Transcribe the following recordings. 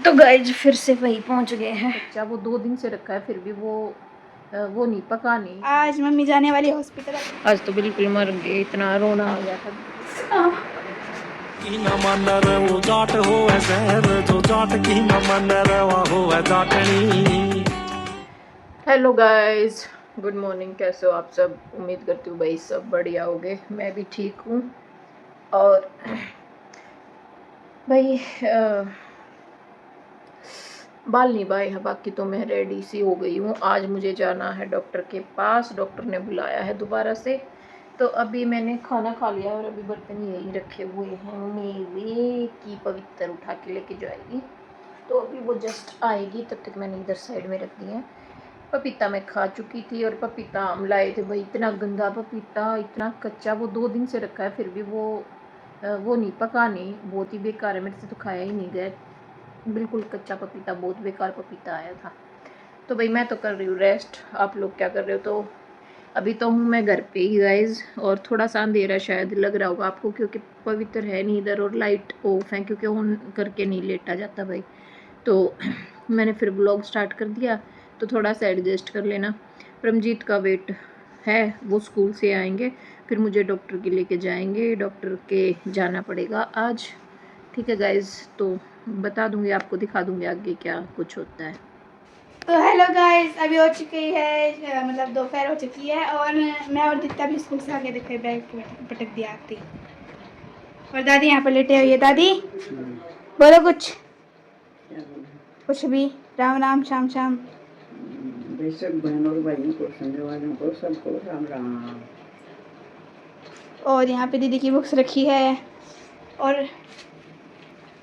तो गाइज फिर से वही पहुंच गए हैं। बच्चा वो 2 दिन से रखा है, फिर भी वो नहीं पका नहीं। आज मम्मी जाने वाली हॉस्पिटल। आज तो बिल्कुल मर गए, इतना रोना आ गया था। की न मन रे वो जाट हो जहर, जो जाट की न मन रे हो जाटनी। Hello guys, good morning. कैसे हो आप सब? उम्मीद करती हूँ भाई सब बढ़िया होगे। मैं भी ठीक हूँ। और भाई बाल नहीं बाए हैं, बाकी तो मैं रेडी सी हो गई हूँ। आज मुझे जाना है डॉक्टर के पास, डॉक्टर ने बुलाया है दोबारा से। तो अभी मैंने खाना खा लिया और अभी बर्तन यही रखे हुए हैं। मेवे की पवित्र उठा के लेके जाएगी, तो अभी वो जस्ट आएगी, तब तक मैंने इधर साइड में रख दिया है। पपीता मैं खा चुकी थी और पपीता आम लाए थे भाई, इतना गंदा पपीता, इतना कच्चा। वो 2 दिन से रखा है, फिर भी वो नहीं पका नहीं, बहुत ही बेकार है। मेरे से तो खाया ही नहीं गया, बिल्कुल कच्चा पपीता, बहुत बेकार पपीता आया था। तो भाई मैं तो कर रही हूँ रेस्ट। आप लोग क्या कर रहे हो? तो अभी तो हूँ मैं घर पे ही गाइज, और थोड़ा सा अंधेरा शायद लग रहा होगा आपको, क्योंकि पवित्र है नहीं इधर और लाइट ऑफ है, क्योंकि ऑन करके नहीं लेटा जाता भाई। तो मैंने फिर ब्लॉग स्टार्ट कर दिया, तो थोड़ा सा एडजस्ट कर लेना। परमजीत का वेट है, वो स्कूल से आएंगे, फिर मुझे डॉक्टर के लेके जाएंगे, डॉक्टर के जाना पड़ेगा आज। ठीक है गाइज, तो बता दूंगी आपको, दिखा दूंगी आगे क्या कुछ होता है। तो हेलो गाइस, अभी हो चुकी है मतलब दोपहर हो चुकी है, और मैं और दित्ता भी स्कूल से आके देखे, बैग पटक दिया आती। और दादी यहाँ पर लेटे हुई है। दादी बोलो कुछ भी। राम राम, शाम शाम। बेशक बहन और भाइयों को, सुनने वालों को, सबको राम राम। और यहाँ पे दीदी की बुक्स रखी है, और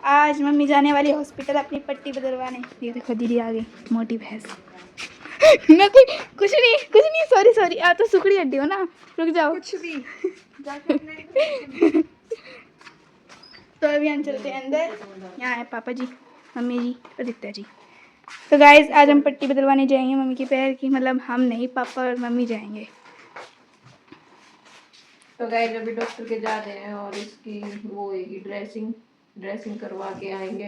आज मम्मी जाने वाली हॉस्पिटल अपनी पट्टी बदलवाने। ये देखो दीदी आ गई, मोटी भैंस। नहीं कुछ नहीं, सॉरी आप तो सुखड़ी हड्डी हो ना, रुक जाओ। कुछ भी तो अभी हम चलते हैं अंदर। यहाँ है पापा जी, मम्मी जी और दित्ता जी। तो गाइज आज हम पट्टी बदलवाने जाएंगे मम्मी के पैर की, मतलब हम नहीं, पापा और मम्मी जाएंगे। तो गाइस अभी डॉक्टर के जा रहे हैं, और इसकी वो होगी ड्रेसिंग करवा के आएंगे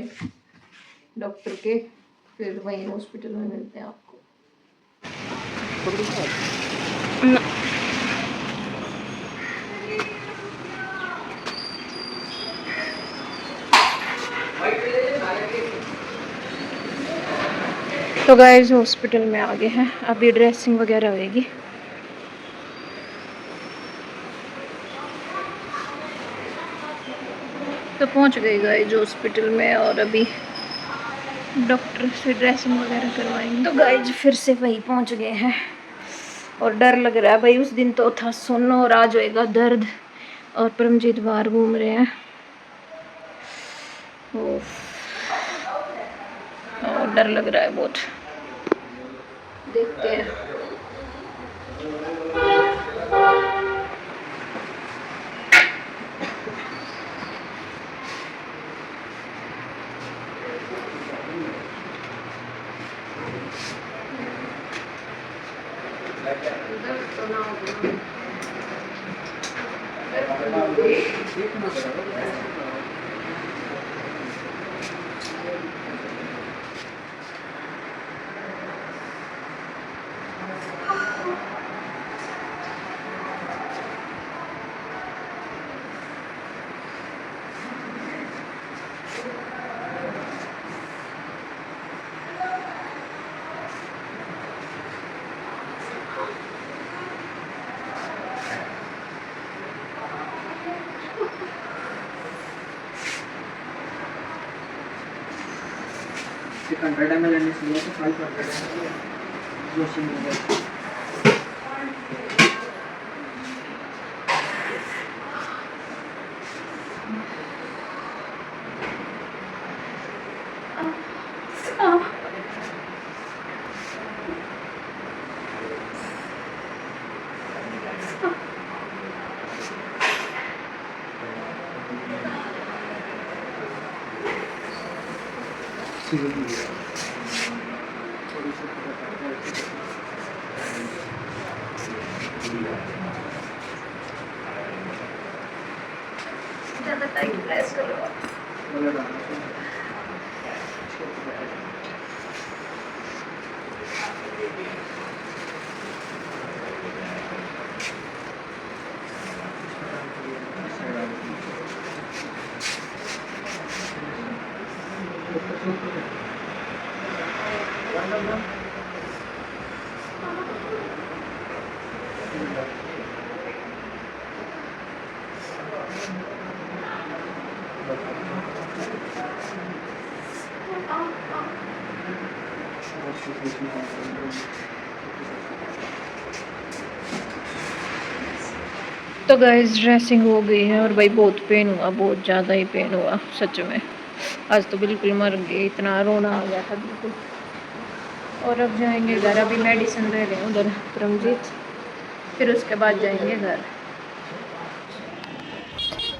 डॉक्टर के, फिर वहीं हॉस्पिटल में मिलते हैं आपको। तो गाइस हॉस्पिटल में आ गए हैं, अभी ड्रेसिंग वगैरह होएगी। तो पहुंच गए गाइस हॉस्पिटल में, और अभी डॉक्टर से ड्रेसिंग वगैरह करवाएंगे। तो गाइस फिर से वही पहुंच गए हैं, और डर लग रहा है भाई। उस दिन तो था सुन्न और आज होएगा दर्द, और परमजीत बाहर घूम रहे हैं, और डर लग रहा है बहुत। देखते हैं। If 100 ml and it's near to 500 ml, washing over. ज़्यादा टाइट प्रेस करो। तो गाइस ड्रेसिंग हो गई है और भाई बहुत पेन हुआ, बहुत ज़्यादा ही पेन हुआ सच में। आज तो बिल्कुल मर गए, इतना रोना आ गया था बिल्कुल। और अब जाएंगे घर, अभी मेडिसिन ले लें उधर परमजीत, फिर उसके बाद जाएंगे घर।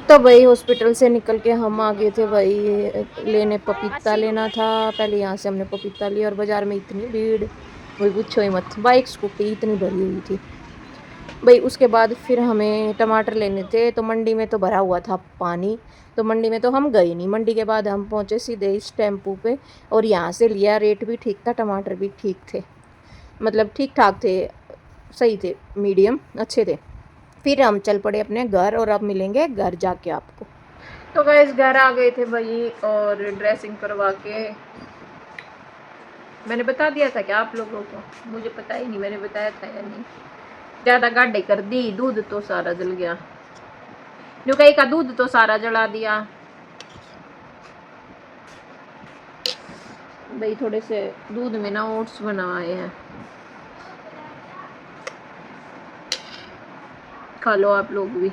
तो भाई हॉस्पिटल से निकल के हम आ गए थे भाई लेने, पपीता लेना था। पहले यहाँ से हमने पपीता लिया और बाज़ार में इतनी भीड़, वही पूछो ही मत, बाइक स्कूटी इतनी भरी हुई थी भाई। उसके बाद फिर हमें टमाटर लेने थे, तो मंडी में तो भरा हुआ था पानी, तो मंडी में तो हम गए नहीं। मंडी के बाद हम पहुँचे सीधे इस टेम्पू पे और यहाँ से लिया। रेट भी ठीक था, टमाटर भी ठीक थे, मतलब ठीक ठाक थे, सही थे, मीडियम अच्छे थे। फिर हम चल पड़े अपने घर और अब मिलेंगे घर जाके आपको। तो गाइस घर आ गए थे भाई और ड्रेसिंग करवा के, मैंने बता दिया था क्या आप लोगों को? मुझे पता ही नहीं मैंने बताया था या नहीं। ज़्यादा गाढ़ी कर दी, दूध तो सारा जल गया, नुकई का दूध तो सारा जला दिया भाई। थोड़े से दूध में ना ओट्स बनवाए हैं, खा लो आप लोग भी।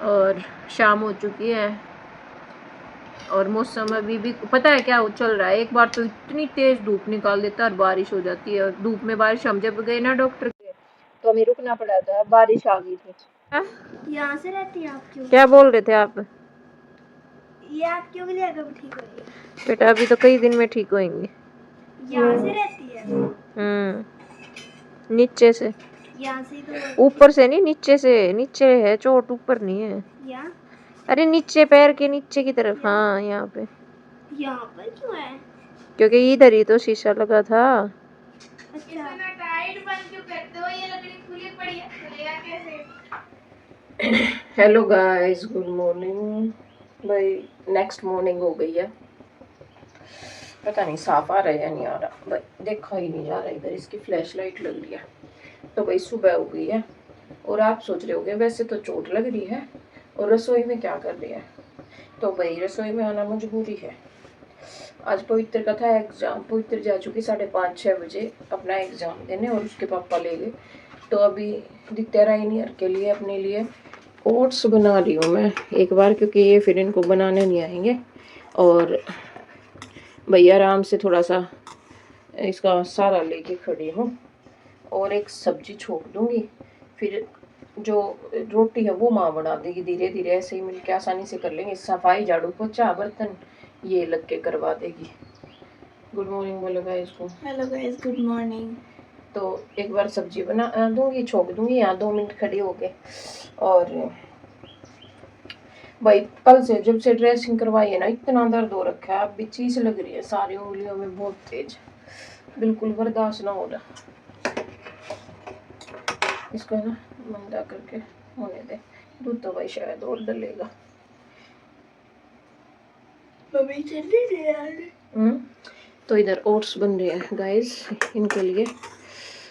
और शाम हो चुकी है और मौसम अभी भी पता है क्या चल रहा है, एक बार तो इतनी तेज धूप निकाल देता है और बारिश हो जाती है। और धूप में बारिश, हम जब गए ना डॉक्टर के तो हमें रुकना पड़ा था, बारिश आ गई थी। यहाँ से रहती है आप? क्यों क्या बोल रहे थे आप? ये आप क्यों ले कब ठीक होगी? बेटा अभी तो कई दिन में ठीक होएंगे। यहाँ से रहती है? नीचे से, यहाँ से तो ऊपर से नहीं, नीचे से। नीचे है चोट, ऊपर नहीं है। यहाँ? अरे नीचे, पैर के नीचे की तरफ। हाँ यहाँ पे। यहाँ पर क्यों है? क्योंकि इधर ही तो शीशा लगा था। अच्छा। इतना टाइट बंद क्यों करते हो? ये लकड़ी खुली पड़ी है, खुलेगा कैसे? हेलो गाइस, गुड मॉर्निंग भाई। नेक्स्ट मॉर्निंग हो गई है, पता नहीं साफ आ रहा है या नहीं आ रहा भाई, देखा ही नहीं जा रहा। इधर इसकी फ्लैश लाइट लग रही है। तो भाई सुबह हो गई है और आप सोच रहे होगे वैसे तो चोट लग रही है और रसोई में क्या कर रही है। तो भाई रसोई में आना मजबूरी है। आज पवित्र का था एग्ज़ाम, पवित्र जा चुकी 5:30-6 बजे अपना एग्ज़ाम देने और उसके पापा ले गए। तो अभी दित्यारायनियर के लिए अपने लिए ओट्स बना रही हूँ मैं एक बार, क्योंकि ये फिर इनको बनाने नहीं आएंगे। और भैया आराम से थोड़ा सा इसका सारा लेके खड़ी हूँ और एक सब्जी छोड़ दूँगी, फिर जो रोटी है वो माँ बना देगी। धीरे धीरे ऐसे ही मिलके आसानी से कर लेंगे। सफाई, झाड़ू पोछा, बर्तन ये लग के करवा देगी। गुड मॉर्निंग बोलो गाइस को। Hello guys, good morning. तो एक बार सब्जी बना दूंगी, छोड़ दूंगी यहाँ 2 मिनट खड़ी होके। और भाई कल से जब से ड्रेसिंग करवाई है ना, इतना दर्द हो रखा है, अब भी चीज लग रही है सारी उंगलियों में, बहुत तेज, बिल्कुल बर्दाश्त ना हो रहा। इसको ना मंदा करके होने दे। दूध तो भाई शायद और डलेगा। तो इधर ओट्स बन रहे हैं गाइस इनके लिए,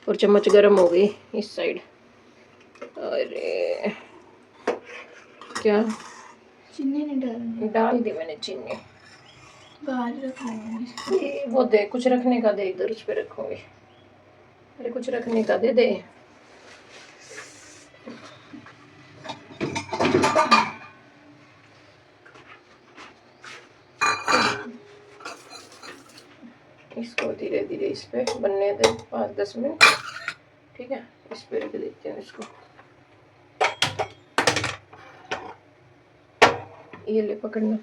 और चम्मच गर्म हो गई इस साइड। अरे क्या चीनी नहीं डालनी? डाल दी मैंने चीनी। बाहर रखना वो दे, कुछ रखने का दे, इधर उस पे रखूंगी। अरे कुछ रखने का दे दे। इसको धीरे धीरे इस पे बनने दे 5-10 मिनट, ठीक है। इस पे रख देते हैं इसको। ये ले पकड़ना।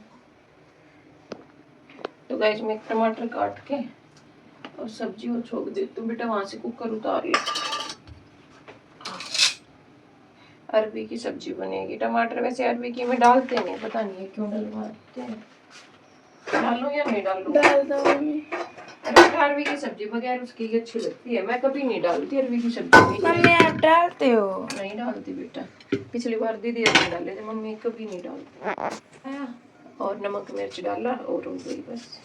तो गाइस मैं टमाटर काट के और सब्जी वो छोड़ देती हूँ। बेटा वहां से कुकर उतार ले। अरबी की सब्जी बनेगी। टमाटर वैसे अरबी की में डालते नहीं, पता नहीं है क्यों डलवाते हैं। डालूं या नहीं डालूं? डाल दो मम्मी। अरबी की सब्जी बगैर उसकी अच्छी लगती है। मैं कभी नहीं डालती अरबी की सब्जी। मम्मी आप डालते हो? नहीं डालती बेटा, पिछली बार दीदी अरबी डाले थे, मम्मी कभी नहीं डालती। और नमक मिर्च डाला और हो गई बस।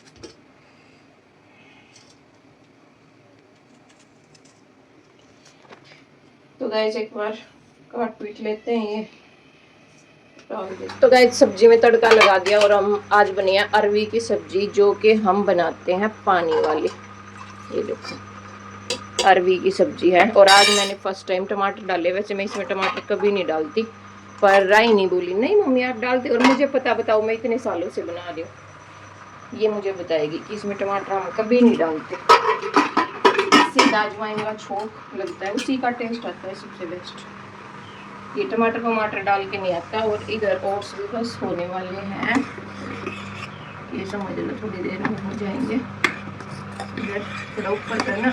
तो गाइस एक बार काट पीट लेते हैं ये। तो गाइस सब्जी में तड़का लगा दिया और हम आज बनी है अरवी की सब्जी, जो कि हम बनाते हैं पानी वाली। ये देखो अरवी की सब्जी है। और आज मैंने फर्स्ट टाइम टमाटर डाले। वैसे मैं इसमें टमाटर कभी नहीं डालती, पर राई नहीं बोली नहीं मम्मी आप डालते। और मुझे पता, बताओ मैं इतने सालों से बना रही हूँ, ये मुझे बताएगी कि इसमें टमाटर हम कभी नहीं डालते। इससे अजवाइन का छोंक लगता है, उसी का टेस्ट आता है सबसे बेस्ट। ये टमाटर वमाटर डाल के नहीं आता। और इधर ओट्स भी बस होने वाले हैं, ये समझ लो थोड़ी देर में हो जाएंगे। इधर थोड़ा ऊपर करना।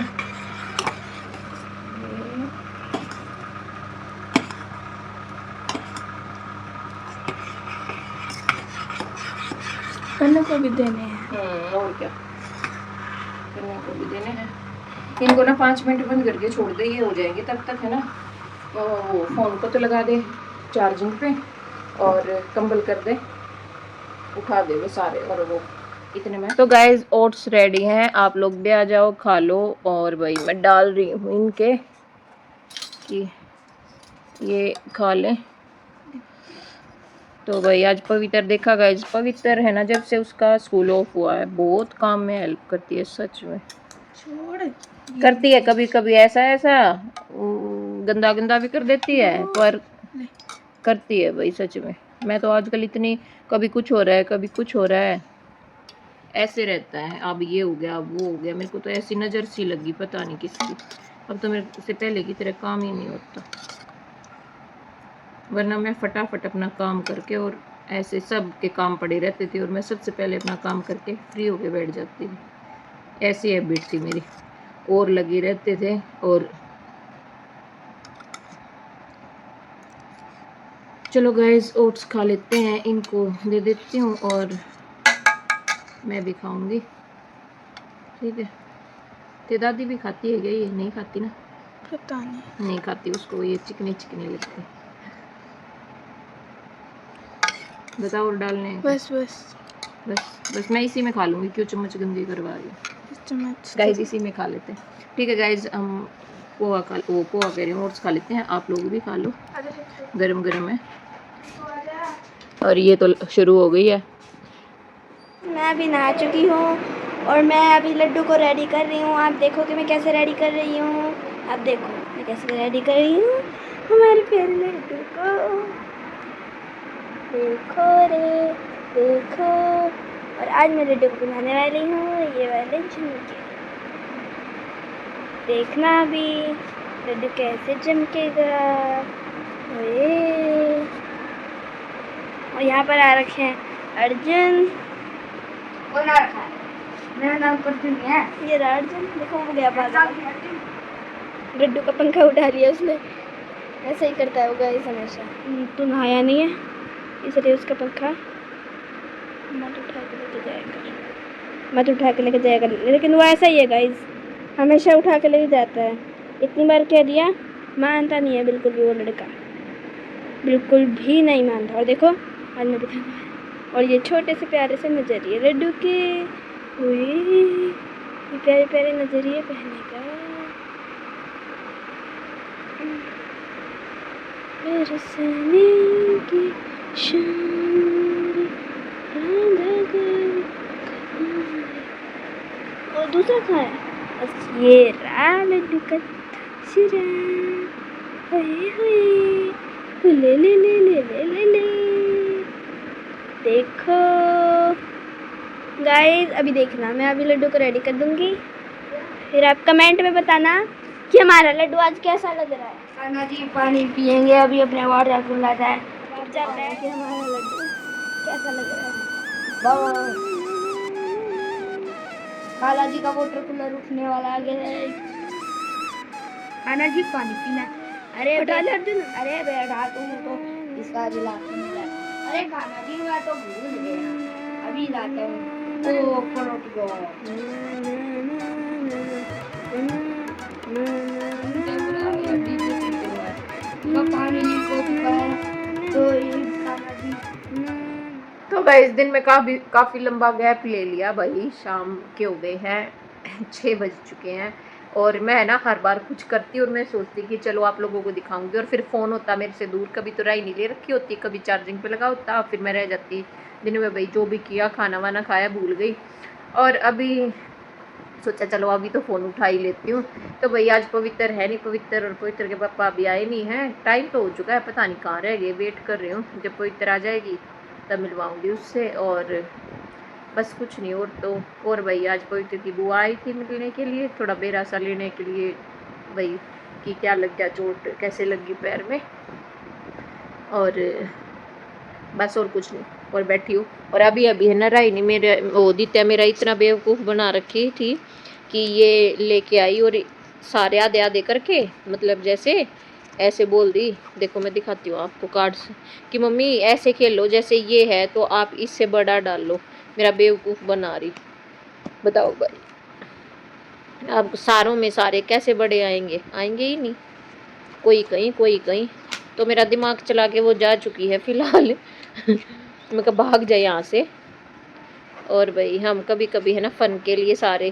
कन्नू को भी देने हैं। और क्या, कन्नू को भी देने हैं। इनको ना 5 मिनट बंद करके छोड़ दे, ये हो जाएंगे। तब तक है ना वो फ़ोन को तो लगा दे चार्जिंग पे और कंबल कर दे, उठा दे वो सारे। और वो इतने में तो गाइस ओट्स रेडी हैं, आप लोग भी आ जाओ खा लो। और भाई मैं डाल रही हूँ इनके कि ये खा लें। तो भाई आज पवित्र देखा गाइस, पवित्र है ना जब से उसका स्कूल ऑफ हुआ है बहुत काम में हेल्प करती है, सच में छोड़ करती है। कभी कभी ऐसा ऐसा गंदा गंदा भी कर देती है, पर करती है भाई सच में। मैं तो आजकल इतनी, कभी कुछ हो रहा है कभी कुछ हो रहा है, ऐसे रहता है। अब ये हो गया अब वो हो गया, मेरे को तो ऐसी नज़र सी लगी पता नहीं किसकी। अब तो मेरे से पहले की तरह काम ही नहीं होता, वरना मैं फटाफट अपना काम करके और ऐसे सब के काम पड़े रहते थे और मैं सबसे पहले अपना काम करके फ्री होके बैठ जाती थी। ऐसी हैबिट थी मेरी, और लगे रहते थे। और चलो गाइस ओट्स खा लेते हैं, इनको दे देती हूँ और मैं भी खाऊंगी, ठीक है। ते दादी भी खाती है क्या? ये नहीं खाती ना, पता नहीं खाती, उसको ये चिकनी चिकनी लगती है। बताओ और डालने हैं? बस बस बस बस मैं इसी में खा लूँगी, क्यों चम्मच गंदी करवा रही हूँ। चम्मच गाइस इसी में खा लेते हैं, ठीक है गाइस। हम पोहा पोहा कह रही हूँ, ओट्स खा लेते हैं। आप लोग भी खा लो, गरम गरम है। और ये तो शुरू हो गई है। मैं अभी नहा चुकी हूँ और मैं अभी लड्डू को रेडी कर रही हूँ। आप देखो कि मैं कैसे रेडी कर रही हूँ। आप देखो मैं कैसे रेडी कर रही हूँ हमारे प्यारे लड्डू को। देखो रे देखो। और आज मैं लड्डू को बनाने वाली हूँ ये वाले झुमके। देखना भी लड्डू कैसे चमकेगा। और यहाँ पर आ रखे हैं अर्जुन। कौन आ रखा है? मेरा नाम अर्जुन है। ये रहा अर्जुन, देखो वो गया बाहर। लड्डू का पंखा उठा लिया उसने, ऐसा ही करता है वो गाइस हमेशा। तो नहाया नहीं है इसलिए उसका पंखा मत उठा के लेके जाएगा, लेकिन वो ऐसा ही है गाइस, हमेशा उठा के लेके जाता है। इतनी बार कह दिया, मानता नहीं है बिल्कुल भी वो लड़का, बिल्कुल भी नहीं मानता। और देखो आज मैं दिखाऊंगा। और ये छोटे से प्यारे से नजरिए लड्डू के, ये प्यारे प्यारे नजरिए पहनेगा। बरसने की और दूसरा कहाँ है? बस ये रहा लड्डू का सिरा। ले ले ले ले ले ले ले। देखो गाइस अभी देखना, मैं अभी लड्डू को रेडी कर दूंगी, फिर आप कमेंट में बताना कि हमारा लड्डू आज कैसा लग रहा है। खाना जी पानी पियेंगे अभी, अपने वाटर खुला जाए चलता है कि हमारा लड्डू कैसा लग रहा है। खाला जी का वाटर कूलर उठने वाला आ गया है। खाना जी पानी पीना। अरे अर्जुन, अरे बैठा तुम तो इसका जिलाते नहीं जाता। अरे खाना जी मैं तो भूल गया, अभी लाता हूँ। ओ पलट तो पानी नहीं को चुका है तो ये खाना जी। तो गाइस दिन में काफ़ी लंबा गैप ले लिया भाई। शाम के हो गए हैं 6 बज चुके हैं और मैं ना हर बार कुछ करती और मैं सोचती कि चलो आप लोगों को दिखाऊंगी और फिर फ़ोन होता मेरे से दूर, कभी तो राई नहीं ले रखी होती, कभी चार्जिंग पे लगा होता, फिर मैं रह जाती दिन में भाई जो भी किया, खाना वाना खाया, भूल गई। और अभी सोचा चलो अभी तो फ़ोन उठा ही लेती हूँ। तो भाई आज पवित्र है नहीं, पवित्र और पवित्र के पापा अभी आए नहीं हैं, टाइम तो हो चुका है, पता नहीं कहाँ रह गए, वेट कर रही हूँ जब पवित्र आ जाएगी तब मिलवाऊँगी उससे। और बस कुछ नहीं। और तो और भाई आज पवित्र की बुआ आई थी मिलने के लिए, थोड़ा बेरासा लेने के लिए भाई कि क्या लग गया, चोट कैसे लगी पैर में, और बस और कुछ नहीं। और बैठी हूँ और अभी है ना राई नहीं मेरे वो दित्या मेरा इतना बेवकूफ़ बना रखी थी कि ये लेके आई और सारे आधे आधे करके, मतलब जैसे ऐसे बोल दी, देखो मैं दिखाती हूँ आपको कार्ड्स, कि मम्मी ऐसे खेल लो जैसे ये है तो आप इससे बड़ा डाल लो, मेरा बेवकूफ़ बना रही। बताओ भाई अब सारों में सारे कैसे बड़े आएंगे, आएंगे ही नहीं, कोई कहीं कोई कहीं। तो मेरा दिमाग चला के वो जा चुकी है फ़िलहाल मैं कहा भाग जाए यहाँ से। और भाई हम कभी कभी है ना फ़न के लिए सारे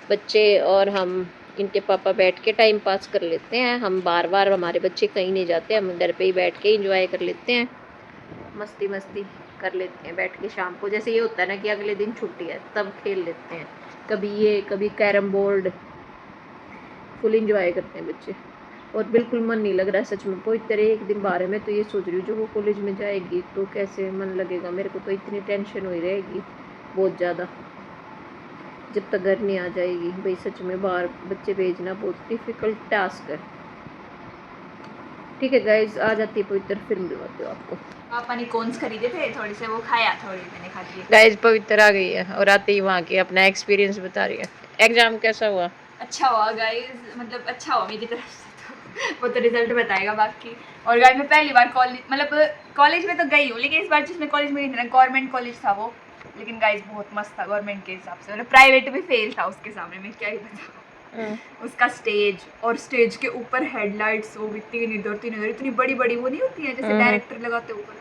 बच्चे और हम इनके पापा बैठ के टाइम पास कर लेते हैं। हम बार बार हमारे बच्चे कहीं नहीं जाते, हम घर पे ही बैठ के इंजॉय कर लेते हैं, मस्ती कर लेते हैं बैठ के। शाम को जैसे ये होता है ना कि अगले दिन छुट्टी है तब खेल लेते हैं, कभी ये कभी कैरम बोर्ड, फुल इंजॉय करते हैं बच्चे। और बिल्कुल मन नहीं लग रहा है सच में, पवित्र एक दिन बारे में तो ये सोच रही हूँ जो वो कॉलेज में जाएगी तो कैसे मन लगेगा। मेरे को तो इतनी टेंशन हुई रहेगी बहुत ज़्यादा जब तक घर नहीं आ जाएगी। भाई सच में बाहर बच्चे भेजना बहुत डिफ़िकल्ट टास्क है। ठीक है गाइज, आ जाती है पवित्र, फिर मिलवाती हूँ आपको। पापा ने कॉर्न्स खरीदे थे, थोड़े से वो खाया, थोड़ी मैंने खा लिए। गाइज पवित्र आ गई है और आते ही वहाँ की अपना एक्सपीरियंस बता रही है। एग्जाम कैसा हुआ? अच्छा हुआ गाइस, मतलब अच्छा हुआ मेरी तरफ से, तो वो तो रिजल्ट बताएगा बाकी। और गाइस मैं पहली बार कॉलेज में तो गई हूँ, लेकिन इस बार जिसमें कॉलेज में गई थी ना गवर्नमेंट कॉलेज था वो, लेकिन गाइस बहुत मस्त था गवर्नमेंट के हिसाब से, मतलब प्राइवेट भी फेल था उसके सामने, मैं क्या ही बताऊँ। उसका स्टेज और स्टेज के ऊपर हेडलाइट्स, वो भी 3 इधर इतनी बड़ी बड़ी वो नहीं होती है जैसे डायरेक्टर लगाते ऊपर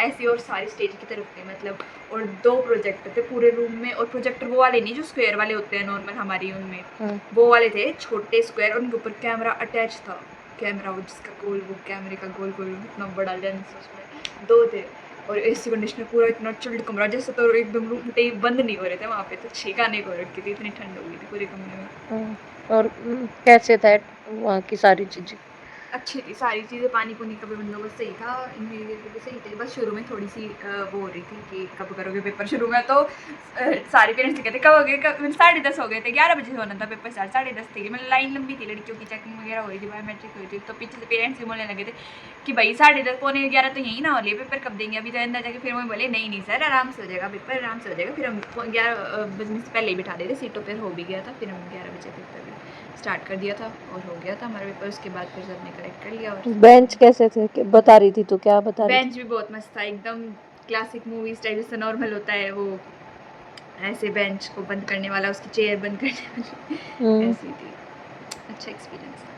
ऐसी, और सारी स्टेज की तरफ थे मतलब। और 2 प्रोजेक्टर थे पूरे रूम में, और प्रोजेक्टर वो वाले नहीं जो स्क्वायर वाले होते हैं नॉर्मल हमारी उनमें, वो वाले थे छोटे स्क्वायर, और उनके ऊपर कैमरा अटैच था, कैमरा वो जिसका गोल, वो कैमरे का गोल गोल इतना बड़ा लेंस उसमें 2 थे। और एसी कंडीशनर पूरा इतना चिल्ड कमरा, जैसे तो एकदम रूम बंद नहीं हो रहे थे वहाँ पे, तो छींकाने को रखी थी, इतनी ठंड हो गई थी पूरे कमरे में। और कैसे था वहाँ की सारी चीज़ें? अच्छी थी सारी चीज़ें, पानी पुनी का भी बंदोबस्त सही था, इंग्रीडिएंट भी सही थे। बस शुरू में थोड़ी सी वो हो रही थी कि कब करोगे पेपर। शुरू में तो सारे पेरेंट्स कहते कब हो गए, 10:30 हो गए थे, 11 बजे से होना था पेपर, 10:30 थे, मतलब लाइन लंबी थी, लड़कियों की चेकिंग वगैरह हो रही थी, बायोमेट्रिक हुई थी, तो पीछे से पेरेंट्स भी बोलने लगे थे कि भाई 10:30 पौने 11 तो यहीं ना हो रही पेपर कब देंगे अभी, तो अंदर जाके फिर वो बोले नहीं सर आराम से हो जाएगा पेपर, आराम से हो जाएगा। फिर हम 11 बजने से पहले ही बिठा देते सीटों पर, हो भी गया था, फिर हम 11 बजे पेपर स्टार्ट कर दिया था और हो गया था हमारा पेपर। उसके बाद फिर सबने करेक्ट कर लिया। और बेंच कैसे थे बता रही थी, तो क्या बता रही थी? बेंच भी बहुत मस्त था, एकदम क्लासिक मूवी स्टाइल से नॉर्मल होता है वो, ऐसे बेंच को बंद करने वाला, उसकी चेयर बंद करने वाली ऐसी थी। अच्छा एक्सपीरियंस था।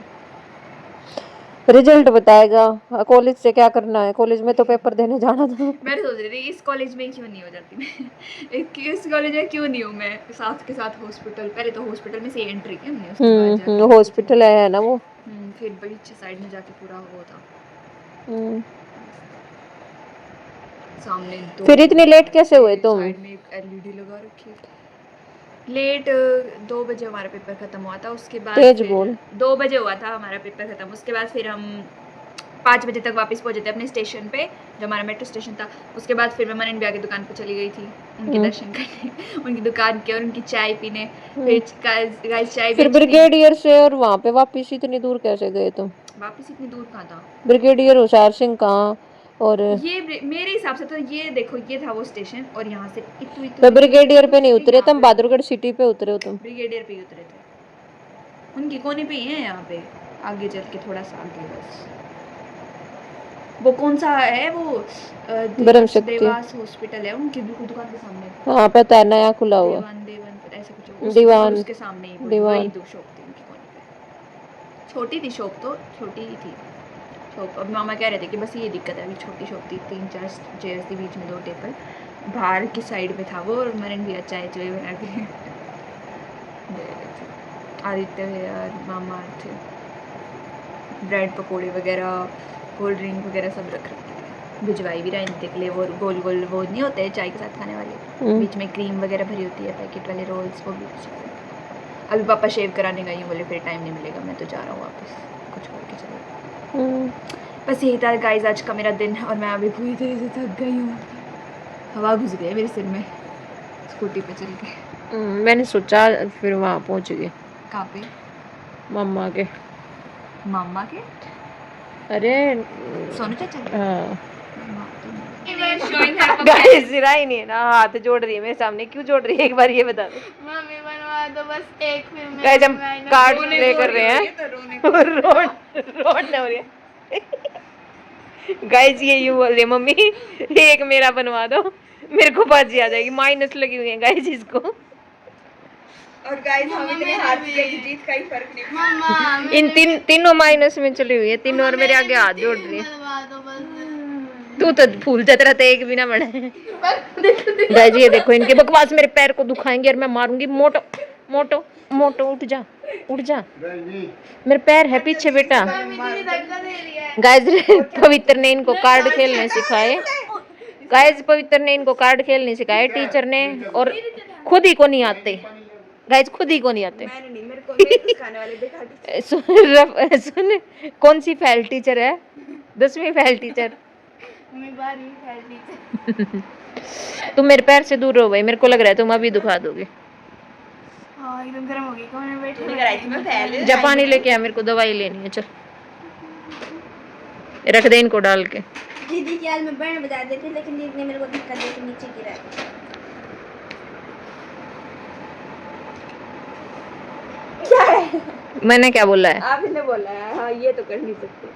रिजल्ट बताएगा, कॉलेज से क्या करना है, कॉलेज में तो पेपर देने जाना था। मैं सोच रही थी इस कॉलेज में क्यों नहीं हो जाती मैं इस कॉलेज में क्यों नहीं हूँ मैं, साथ के साथ हॉस्पिटल, पहले तो हॉस्पिटल में से एंट्री की हमने, उसके बाद जाके हॉस्पिटल है ना वो, फिर बड़ी अच्छी साइड में जाके पूरा वो था सामने। फिर इतनी लेट कैसे हुए तुम? साइड में एक एलईडी लगा रखी है। लेट 2 बजे हमारा पेपर ख़त्म हुआ था, उसके बाद तेज बोल। 2 बजे हुआ था हमारा पेपर ख़त्म, उसके बाद फिर हम 5 बजे तक वापस पहुँचे थे अपने स्टेशन पे, जो हमारा मेट्रो स्टेशन था। उसके बाद फिर मैं मनन भैया की दुकान पे चली गई थी उनके दर्शन करने, उनकी दुकान के, और उनकी चाय पीने। फिर गाइस चाय फिर ब्रिगेडियर से और वहाँ पे वापस इतनी दूर कैसे गए तुम? वापस इतनी दूर कहाँ था, ब्रिगेडियर होशियार सिंह कहाँ? और ये मेरे हिसाब से तो ये देखो ये था वो स्टेशन, और यहाँ से तो ब्रिगेडियर पे नहीं उतरे तुम, बहादुरगढ़ सिटी पे उतरे हो तुम? ब्रिगेडियर पे ही उतरे थे, उनकी कोने पे ही है यहाँ पे, आगे चल के थोड़ा सा आगे बस। वो कौन सा है वो देवास हॉस्पिटल है उनकी बिल्कुल दुकान के सामने। हाँ पता है, नया खुला हुआ देवान ऐसे कुछ, दीवान, उसके सामने ही वही 2 शॉप थी उनकी कोने पे। छोटी थी शॉप, तो छोटी ही थी, तो अब मामा कह रहे थे कि बस ये दिक्कत है, अभी छोटी शॉप थी, 3-4 चेयर्स थी, बीच में 2 टेबल, बाहर की साइड पे था वो, और मरन भी चाय चाय बना के दे रहे थे। आदित्य और मामा थे, ब्रेड पकौड़े वगैरह, कोल्ड ड्रिंक वगैरह सब रख रखे थे। भिजवाई भी रहे के लिए वो गोल गोल वो नहीं होते चाय के साथ खाने वाले, बीच में क्रीम वगैरह भरी होती है, पैकेट वाले रोल्स, वो भी अभी पापा शेव कराने गई हूँ, बोले फिर टाइम नहीं मिलेगा, मैं तो जा रहा हूँ वापस, कुछ करके चले। बस यही था गाइस आज का मेरा दिन, और मैं अभी पूरी तरह से थक गई हूँ, हवा घुस गई है मेरे सिर में स्कूटी पे चल के। मैंने सोचा फिर वहाँ पहुँच गए। कहाँ पे? मम्मा के। मामा के? अरे सोनू चाचा के? हाँ मम्मी गाइस सिरा ही नहीं है ना, हाथ जोड़ रही है मेरे सामने, क्यों जोड़ रही है एक बार ये बता दो। बनवा दो बस एक फिल्म में। गाइस हम कार्ड प्ले कर रहे हैं और रोड हो रही है। गाइस ये यूं बोल रही है मम्मी एक मेरा बनवा दो, मेरे को बाजी आ जाएगी, माइनस लगी हुई है गाइस इसको। और गाइस हम इतने हार के जीत का ही फर्क नहीं। मामा इन तीनों माइनस में चली हुई है तीनों, और मेरे आगे हाथ जोड़ रही है। बनवा दो बस। तू तो फूल जत रहते एक भी ना बढ़े। गाइस ये देखो इनके बकवास मेरे पैर को दुखाएंगे और मैं मारूंगी। मोटो मोटो मोटो उठ जा उठ जा, मेरे पैर है पीछे बेटा। गाइस पवित्र ने इनको कार्ड खेलने सिखाए, गाइस पवित्र ने इनको कार्ड खेलने सिखाए टीचर ने, और खुद ही को नहीं आते गाइस, खुद ही को नहीं आते। सुन कौन सी फेल टीचर है? 10वीं फेल टीचर। तुम मेरे पैर से दूर हो भाई, मेरे को लग रहा है तुम अभी दुखा दोगे। एकदम गर्म हो गई, कौन बैठे? जा पानी लेके आ, मेरे को दवाई लेनी है, चल रख दे इनको डाल के। दीदी की आज मैं बैंड बजा देती, लेकिन दीदी ने मेरे को धक्का दे के नीचे गिरा। क्या है? मैंने क्या बोला है? आपने बोला है, हाँ ये तो कर नहीं सकते।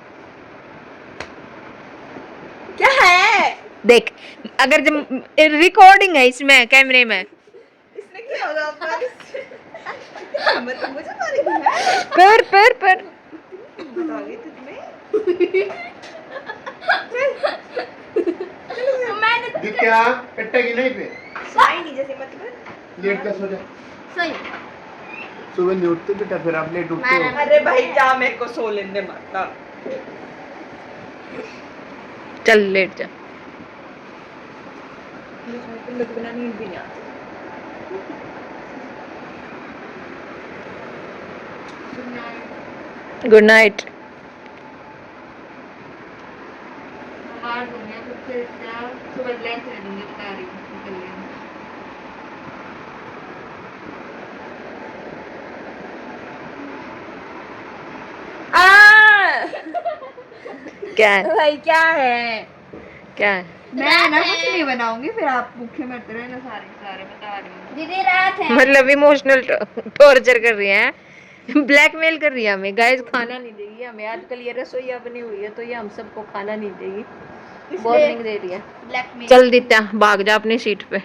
क्या है? देख अगर जब रिकॉर्डिंग है इसमें कैमरे में, इसने क्या होगा मतलब मुझे मारेगी है? पर बता गई तुम्हें। मैंने क्या कट्टेगी नहीं पे सही नहीं जैसे मतलब लेट का सो जा। सही। सुबह नहीं उठते बेटा, फिर आप लेट उठते हो। अरे भाई जा, मेरे को सो लेने माता। चल लेट जा। बिना नींद भी नहीं आती। Good night. सुबह लंच ले दूंगी, बता रही हूँ। क्या है? भाई क्या है? क्या है? मैं ना कुछ नहीं बनाऊंगी, फिर आप भूखे मरते रहना सारे बता रही हूँ। दीदी रात है। मतलब इमोशनल टॉर्चर कर रही है, ब्लैकमेल कर रही है हमें। गाइस खाना नहीं देगी हमें, आजकल ये रसोईया बनी हुई है तो ये हम सबको खाना नहीं देगी, वार्निंग दे रही है। ब्लैकमेल। चल दित्या भाग जा अपनी सीट पे।